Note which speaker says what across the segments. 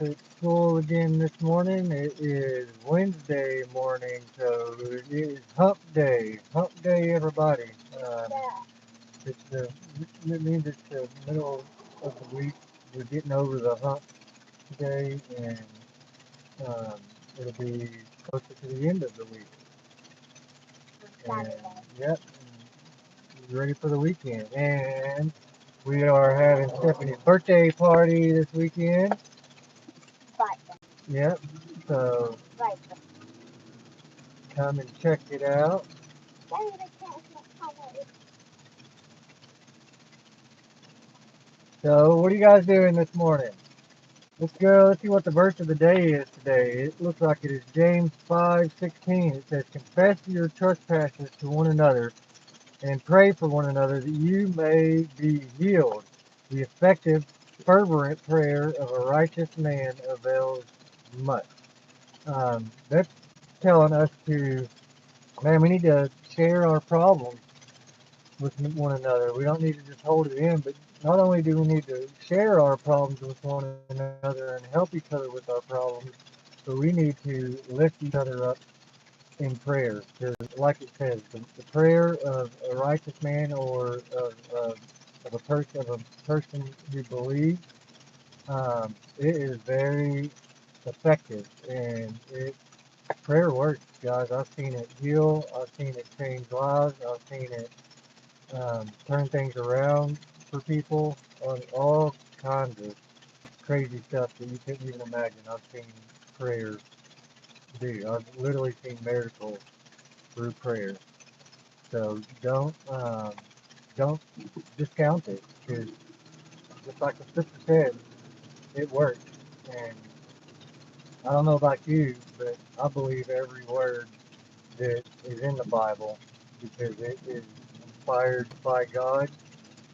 Speaker 1: at school again this morning. It is Wednesday morning, so it is Hump Day. Hump Day, everybody. Um, it's the, it means it's the middle of the week. We're getting over the hump day, and um, it'll be closer to the end of the week. And, yep, we're ready for the weekend. And we are having Stephanie's birthday party this weekend. Yep, so come and check it out. So, what are you guys doing this morning? Let's see what the verse of the day is today. It looks like it is James 5:16. It says, confess your trespasses to one another and pray for one another that you may be healed. The effective, fervent prayer of a righteous man avails much. That's telling us to, man, we need to share our problems with one another. We don't need to just hold it in, but not only do we need to share our problems with one another and help each other with our problems, but we need to lift each other up in prayer. Because, like it says, the prayer of a righteous man or of a person who believes, it is very effective, and prayer works, guys. I've seen it heal. I've seen it change lives. I've seen it turn things around for people on all kinds of crazy stuff that you couldn't even imagine. I've seen prayer do. I've literally seen miracles through prayer. So don't discount it, because just like the sister said, it works. And I don't know about you, but I believe every word that is in the Bible, because it is inspired by God.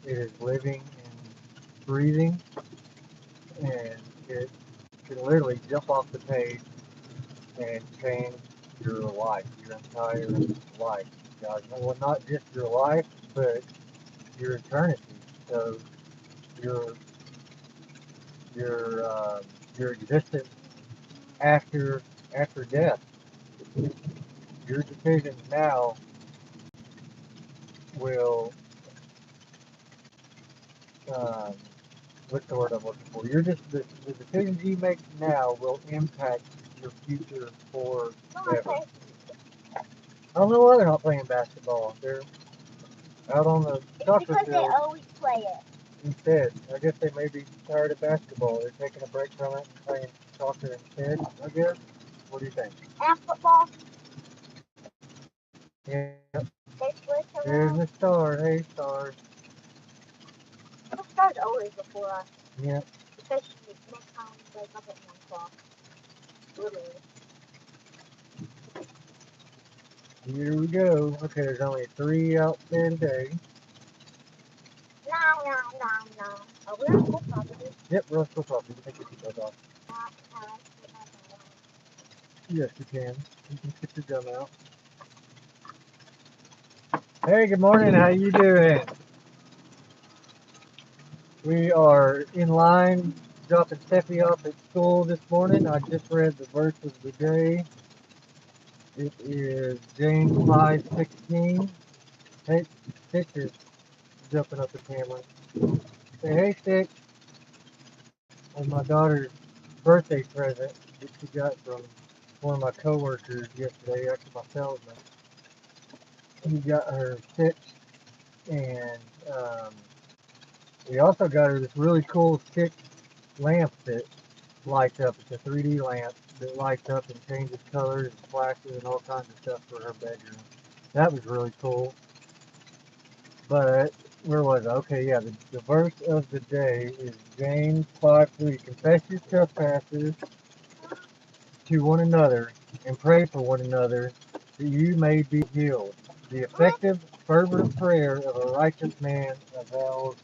Speaker 1: It is living and breathing, and it can literally jump off the page and change your life, your entire life, guys. Well, not just your life, but your eternity. So your your um, your existence after death. Your decisions now will um, what's the word I'm looking for? You're just the decisions you make now will impact your future forever. I don't know why they're not playing basketball. They're out on the soccer field. Because they always play it. Instead, I guess they may be tired of basketball. They're taking a break from it and playing soccer instead, I guess. What do you think? And football. Yeah. There's the star. Hey, star. The star's always before us. Yeah. Because next time we wake up at 1 o'clock. Literally. Here we go. Okay, there's only 3 out there today. No, no, no, no. Oh, we're on school property. Yep, we're on school property. We can get those off. Yes, you can. You can stick your gum out. Hey, good morning. How you doing? We are in line dropping Steffi off at school this morning. I just read the verse of the day. It is James 5:16. Hey, Stitch is jumping up the camera. Say, hey, Stitch. And my daughter's birthday present that she got from one of my coworkers yesterday, actually my salesman. He got her Stitch, and we also got her this really cool Stitch lamp that lights up. It's a 3D lamp that lights up and changes colors and flashes and all kinds of stuff for her bedroom. That was really cool. But where was I? Okay, yeah, the verse of the day is James 5:3. Confess your trespasses to one another and pray for one another that you may be healed. The effective, fervent prayer of a righteous man avails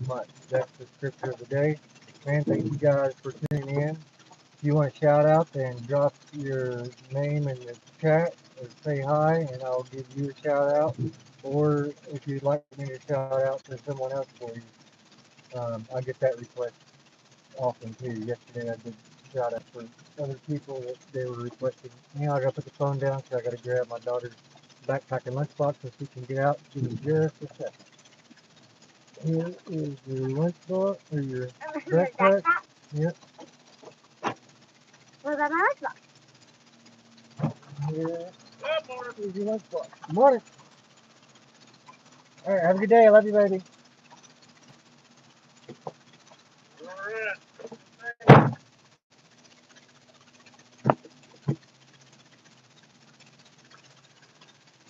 Speaker 1: much. That's the scripture of the day. Man, thank you guys for tuning in. If you want to shout out, then drop your name in the chat or say hi, and I'll give you a shout out. Or if you'd like me to shout out to someone else for you, I get that request often too. Yesterday I did shout out for other people that they were requesting. Now I gotta put the phone down because I gotta grab my daughter's backpack and lunchbox so she can get out. Give me just a second. Here is your lunchbox or your backpack. Yep.
Speaker 2: What about my lunchbox?
Speaker 1: Here is your lunchbox. Good morning. All right, have a good day. I love you, baby.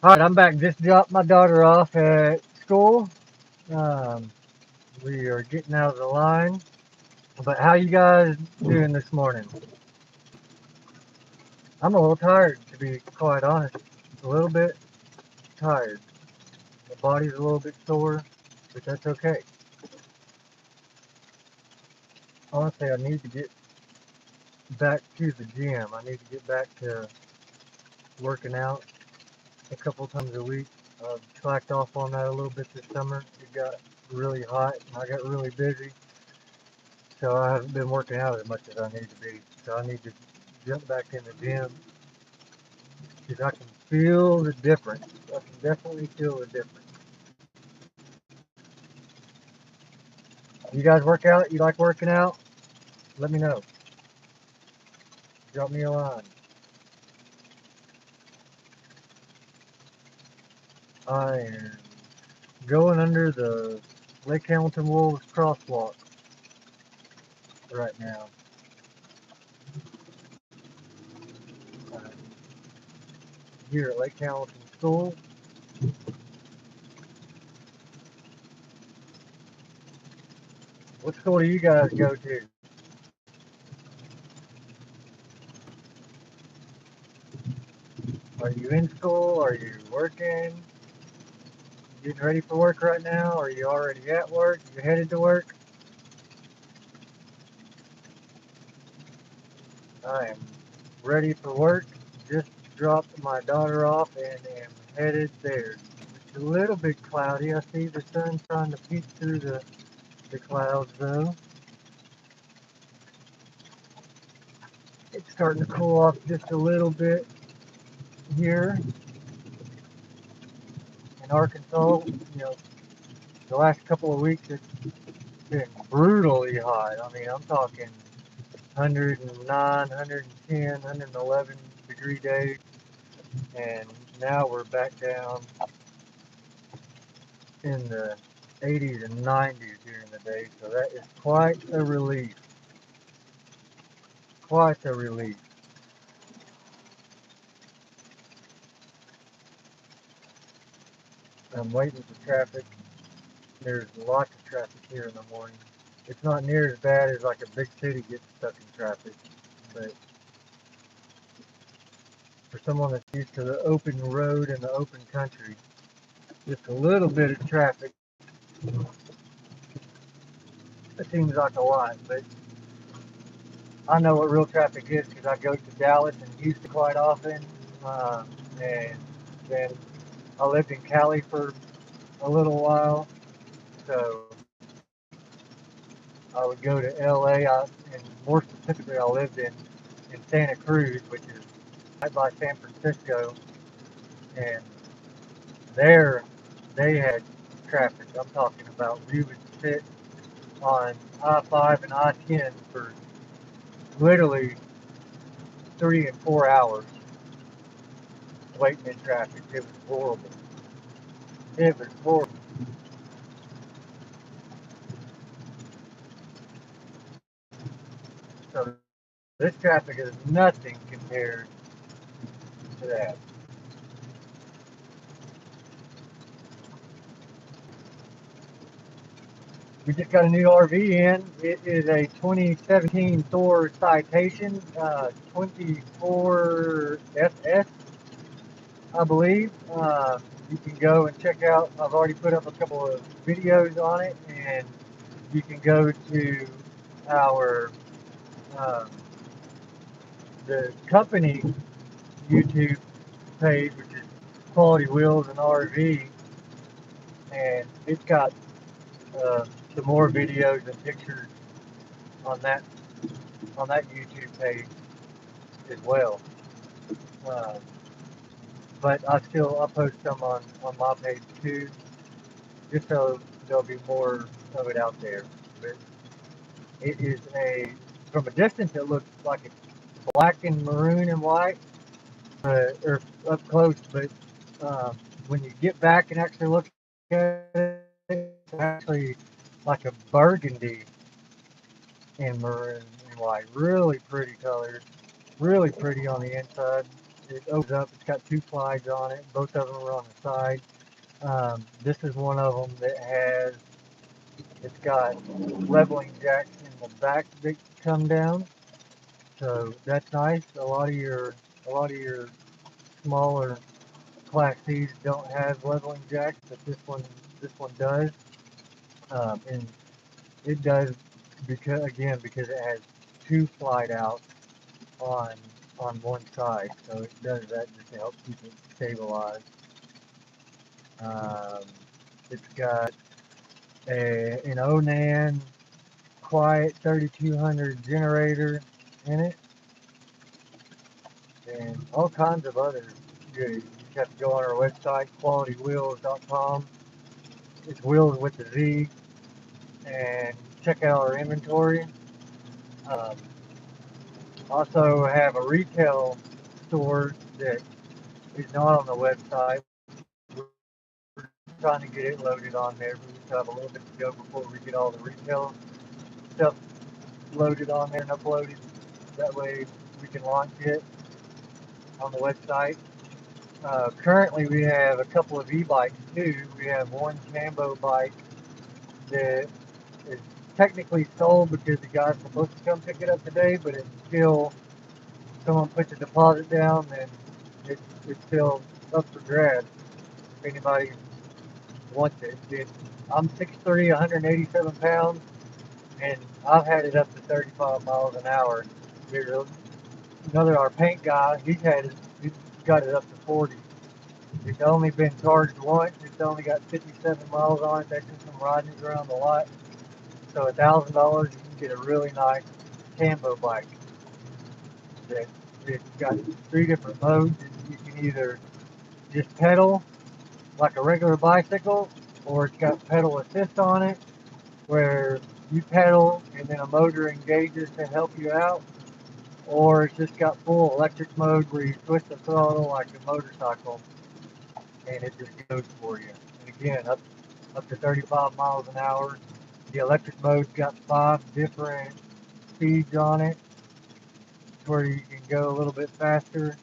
Speaker 1: All right, I'm back. Just dropped my daughter off at school. Um, we are getting out of the line. But how you guys doing this morning? I'm a little tired, to be quite honest. A little bit tired. My body's a little bit sore, but that's okay. Honestly, I need to get back to the gym. I need to get back to working out a couple times a week. I've slacked off on that a little bit this summer. It got really hot and I got really busy, so I haven't been working out as much as I need to be. So I need to jump back in the gym because I can feel the difference. I can definitely feel the difference. You guys work out? You like working out? Let me know. Drop me a line. I am going under the Lake Hamilton Wolves crosswalk right now. I'm here at Lake Hamilton School. What school do you guys go to? Are you in school? Are you working? Getting ready for work right now? Are you already at work? You headed to work? I am ready for work. Just dropped my daughter off and am headed there. It's a little bit cloudy. I see the sun trying to peek through the clouds though. It's starting to cool off just a little bit here in Arkansas. You know, the last couple of weeks it's been brutally hot. I mean, I'm talking 109, 110, 111 degree days, and now we're back down in the 80s and 90s during the day. So that is quite a relief. Quite a relief. I'm waiting for traffic. There's lots of traffic here in the morning. It's not near as bad as like a big city gets stuck in traffic, but for someone that's used to the open road and the open country, just a little bit of traffic, it seems like a lot. But I know what real traffic is because I go to Dallas and Houston quite often, and then I lived in Cali for a little while, so I would go to LA, and more specifically, I lived in Santa Cruz, which is right by San Francisco, and there they had traffic. I'm talking about we would sit on I-5 and I-10 for literally 3 and 4 hours waiting in traffic. It was horrible. It was horrible. So this traffic is nothing compared to that. We just got a new RV in. It is a 2017 Thor Citation 24SS, I believe. You can go and check out. I've already put up a couple of videos on it, and you can go to our um, the company YouTube page, which is Quality Wheels and RV, and it's got uh, some more videos and pictures on that YouTube page as well. Uh, but I post some on my page too, just so there'll be more of it out there. But it is from a distance it looks like it's black and maroon and white, or up close. But when you get back and actually look at it, it's actually like a burgundy and maroon and white. Really pretty colors. Really pretty on the inside. It opens up. It's got two slides on it. Both of them are on the side. This is one of them that it's got leveling jacks in the back that come down. So that's nice. A lot of your smaller Class C's don't have leveling jacks, but this one does. And it does because it has two slide outs on one side, so it does that just to help keep it stabilized. Um, it's got an Onan Quiet 3200 generator in it, and all kinds of other goodies. You just have to go on our website, qualitywheels.com. It's wheels with the Z, and check out our inventory. Um, Also have a retail store that is not on the website. We're trying to get it loaded on there, but we still have a little bit to go before we get all the retail stuff loaded on there and uploaded. That way we can launch it on the website. Currently we have a couple of e-bikes too. We have one Cambo bike that is technically sold because the guy's supposed to come pick it up today, but it's still, someone puts a deposit down and it's still up for grabs if anybody wants it. I'm 6'3", 187 pounds, and I've had it up to 35 miles an hour. There's another, our paint guy, he's got it up to 40. It's only been charged once. It's only got 57 miles on it. That's just from riding it around the lot. So $1,000, you can get a really nice Cambo bike that it's got three different modes. You can either just pedal like a regular bicycle, or it's got pedal assist on it, where you pedal and then a motor engages to help you out, or it's just got full electric mode where you twist the throttle like a motorcycle and it just goes for you. And again, up to 35 miles an hour. The electric mode's got 5 different speeds on it, where you can go a little bit faster,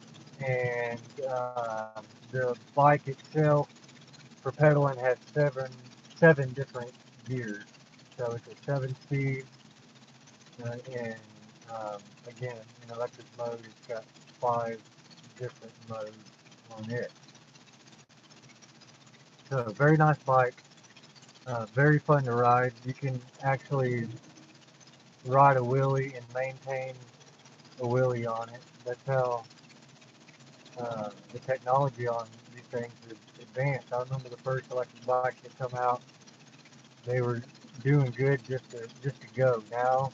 Speaker 1: and the bike itself for pedaling has seven different gears. So it's a 7 speed, and again, in electric mode, it's got 5 different modes on it. So very nice bike, very fun to ride. You can actually ride a wheelie and maintain a wheelie on it. That's how the technology on these things is advanced. I remember the first electric bikes that come out, they were doing good just to go. Now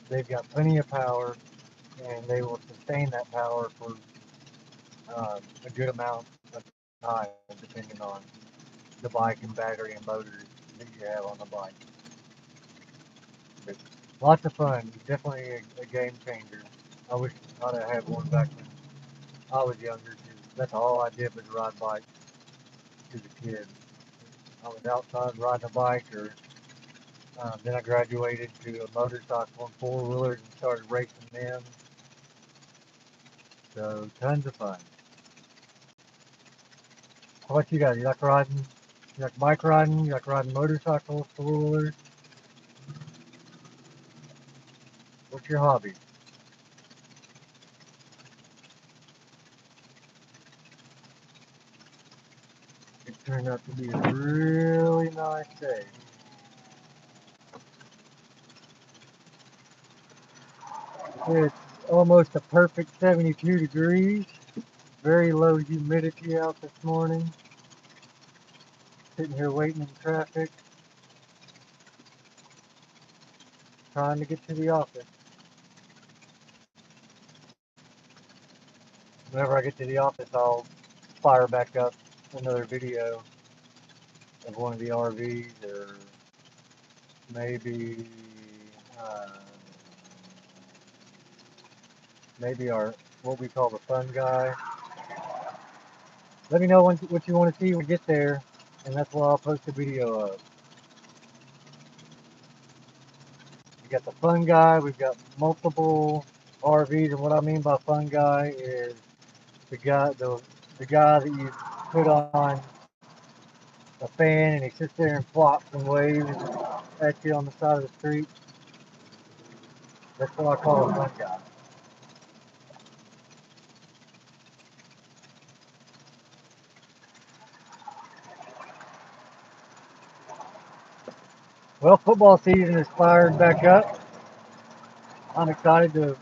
Speaker 1: they've got plenty of power, and they will sustain that power for a good amount of time, depending on the bike and battery and motors that you have on the bike. But lots of fun. Definitely a game changer. I wish I'd have had one back when I was younger, because that's all I did was ride bikes as a kid. I was outside riding a bike, or then I graduated to a motorcycle and four-wheelers and started racing them. So tons of fun. What you got? You like riding? You like bike riding? You like riding motorcycles, four-wheelers? What's your hobby? It turned out to be a really nice day. It's almost a perfect 72 degrees. Very low humidity out this morning. Sitting here waiting in traffic. trying to get to the office. Whenever I get to the office, I'll fire back up another video of one of the RVs, or maybe uh, maybe our what we call the fun guy. Let me know what you want to see when we get there, and that's what I'll post a video of. We got the fun guy. We've got multiple RVs, and what I mean by fun guy is the guy that you put on a fan and he sits there and flops and waves at you on the side of the street. That's what I call a fun guy. Well, football season is fired back up. I'm excited to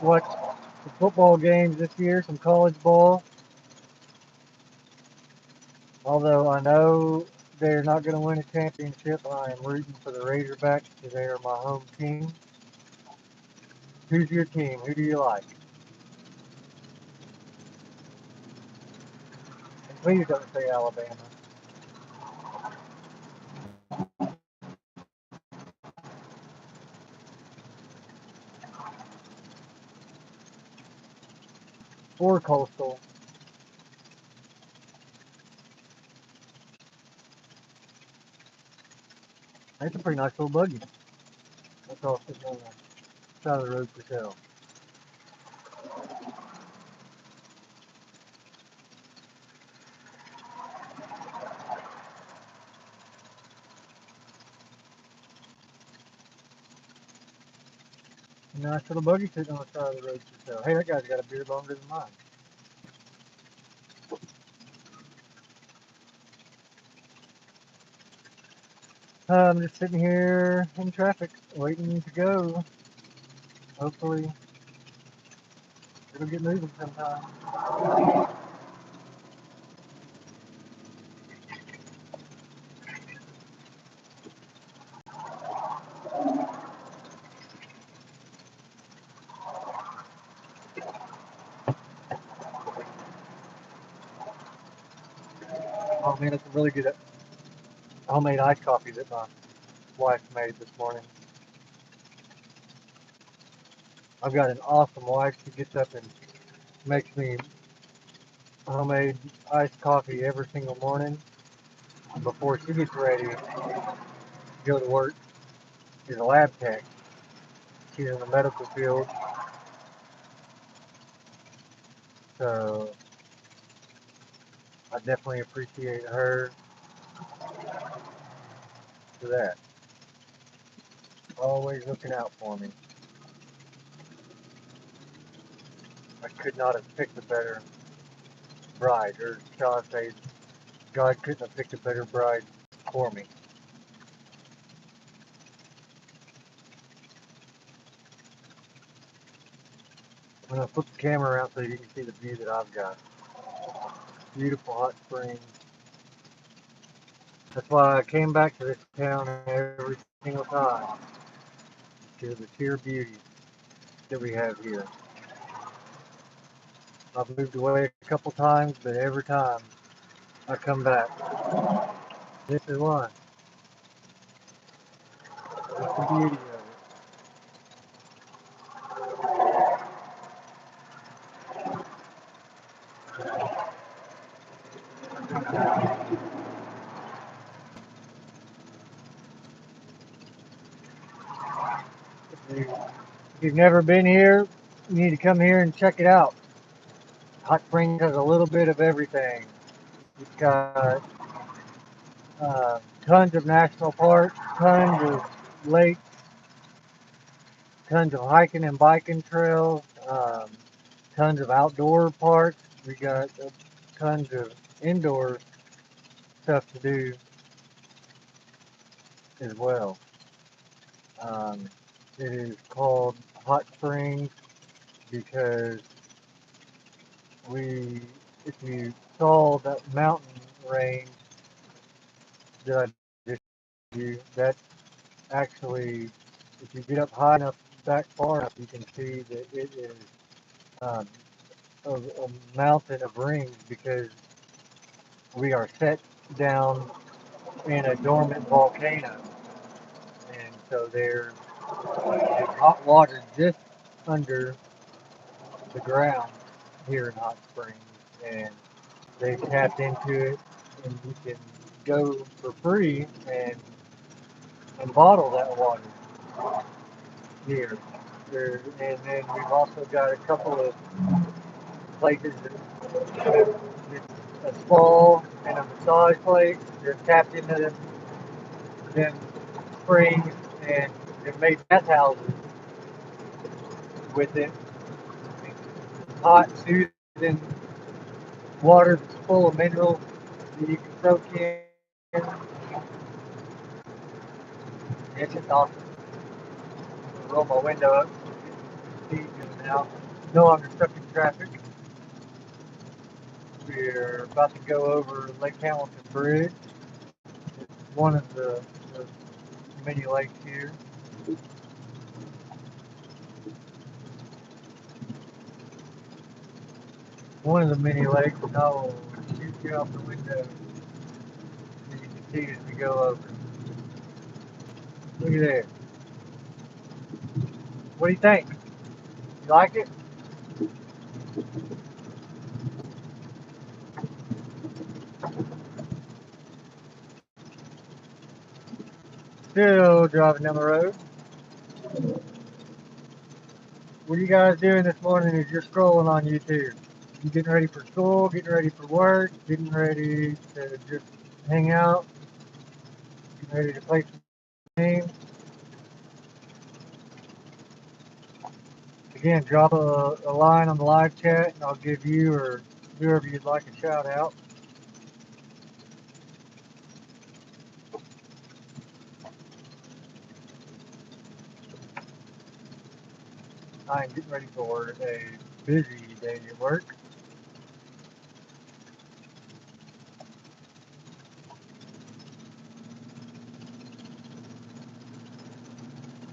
Speaker 1: watch the football games this year, some college ball. Although I know they're not going to win a championship, I am rooting for the Razorbacks because they are my home team. Who's your team? Who do you like? And please don't say Alabama. Or Coastal. That's a pretty nice little buggy. That's all sitting on the side of the road for sale. Nice little buggy sitting on the side of the road for sale. Hey, that guy's got a beard longer than mine. I'm just sitting here in traffic, waiting to go. Hopefully, it'll get moving sometime. Oh man, it's a really good homemade iced coffee that my wife made this morning. I've got an awesome wife. She gets up and makes me homemade iced coffee every single morning before she gets ready to go to work. She's a lab tech. She's in the medical field, so I definitely appreciate her for that. Always looking out for me. I could not have picked a better bride, or shall I say, God couldn't have picked a better bride for me. I'm gonna flip the camera around so you can see the view that I've got. Beautiful hot springs. That's why I came back to this town every single time, because of the sheer beauty that we have here. I've moved away a couple times, but every time I come back, this is one. It's the beauty of it. If you've never been here, you need to come here and check it out. Hot Springs has a little bit of everything. It's got tons of national parks, tons of lakes, tons of hiking and biking trails, tons of outdoor parks. We got tons of indoor stuff to do as well. Um, it is called Hot Springs because we, if you saw that mountain range that I just showed you, that's actually if you get up high enough, back far enough, you can see that it is um, a mountain of rings because we are set down in a dormant volcano. And so there's hot water just under the ground here in Hot Springs. And they tapped into it, and you can go for free and bottle that water here. And then we've also got a couple of places that it's a spa and a massage place. They're tapped into them springs and they've made bathhouses with it. Hot, soothing water that's full of minerals that you can soak in. It's just awesome. I'll roll my window up, see coming out. No longer stuck in traffic. We're about to go over Lake Hamilton Bridge. It's one of the many lakes here. One of the many lakes. I'll shoot you out the window so you can see as we go over. Look at there. What do you think? You like it? Still driving down the road. What are you guys doing this morning as you're scrolling on YouTube? You getting ready for school, getting ready for work, getting ready to just hang out, getting ready to play some games. Again, drop a line on the live chat and I'll give you or whoever you'd like a shout out. I am getting ready for a busy day at work.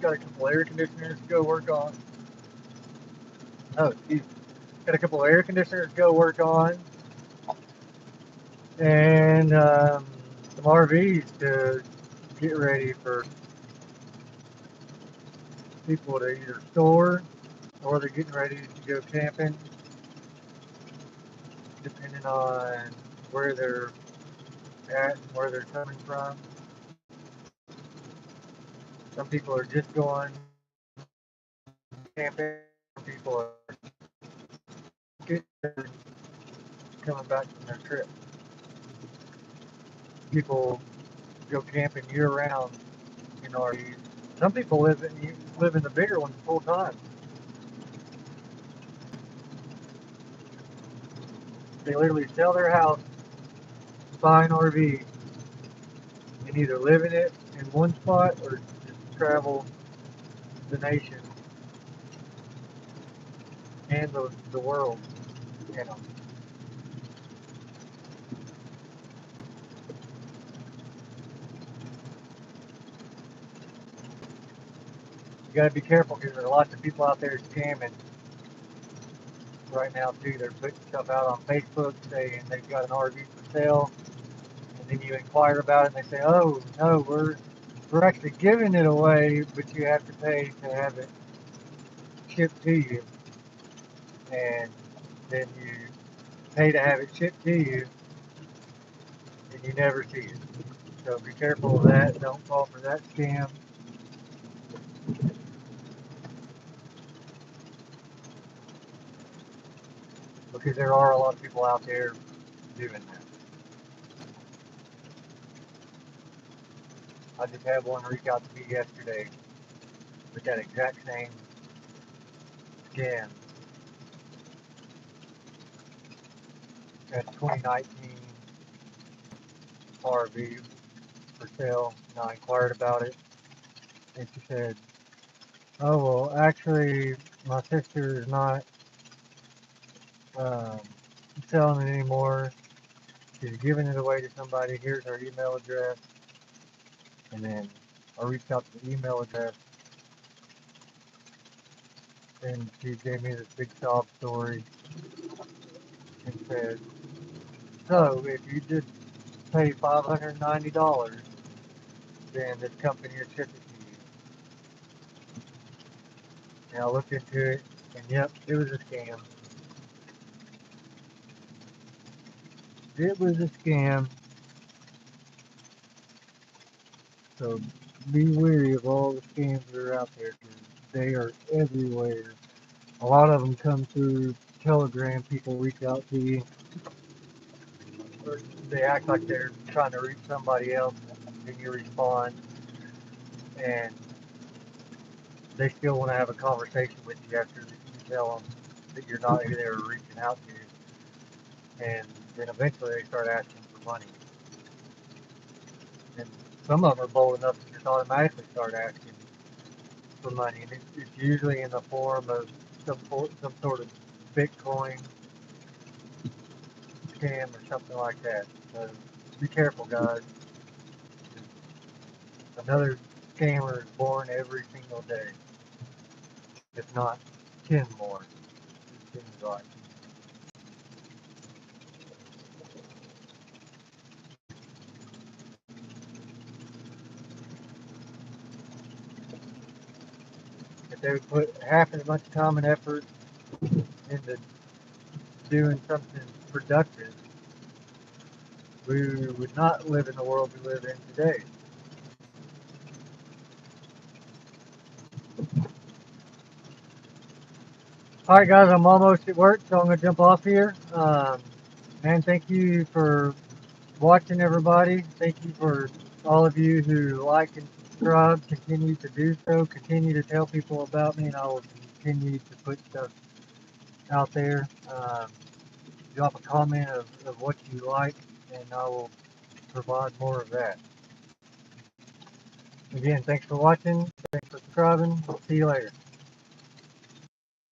Speaker 1: Got a couple air conditioners to go work on. Oh, excuse me. Got a couple air conditioners to go work on. And some RVs to get ready for people to either store or they're getting ready to go camping, depending on where they're at and where they're coming from. Some people are just going camping. Some people are coming back from their trip. People go camping year round in RVs. Some people live in the bigger ones full time. They literally sell their house, buy an RV, and either live in it in one spot or just travel the nation and the world. You know, you got to be careful because there's lots of people out there scamming right now too. They're putting stuff out on Facebook saying they've got an RV for sale, and then you inquire about it, and they say, "Oh no, we're actually giving it away, but you have to pay to have it shipped to you." And then you pay to have it shipped to you, and you never see it. So be careful of that. Don't fall for that scam because there are a lot of people out there doing that. I just had one reach out to me yesterday with that exact same scam. That 2019 RV for sale. And I inquired about it, and she said, "Oh well, actually, my sister is not um, selling it anymore. She's giving it away to somebody. Here's her email address." And then I reached out to the email address, And she gave me this big sob story and said, so if you just pay $590, then this company will ship it to you. And I looked into it, and yep, it was a scam. It was a scam. So be wary of all the scams that are out there because they are everywhere. A lot of them come through Telegram. People reach out to you, or they act like they're trying to reach somebody else, and you respond, and they still want to have a conversation with you after you tell them that you're not who they were reaching out to, and then eventually they start asking for money. And some of them are bold enough to just automatically start asking for money, and it's usually in the form of some sort of Bitcoin scam or something like that. So be careful, guys. Another scammer is born every single day, if not 10 more. It seems like. If they would put half as much time and effort into doing something productive, we would not live in the world we live in today. All right, guys, I'm almost at work, so I'm going to jump off here. Man, thank you for watching, everybody. Thank you for all of you who like and subscribe. Continue to do so. Continue to tell people about me, and I will continue to put stuff out there. Drop a comment of what you like, and I will provide more of that. Again, thanks for watching. Thanks for subscribing. See you later.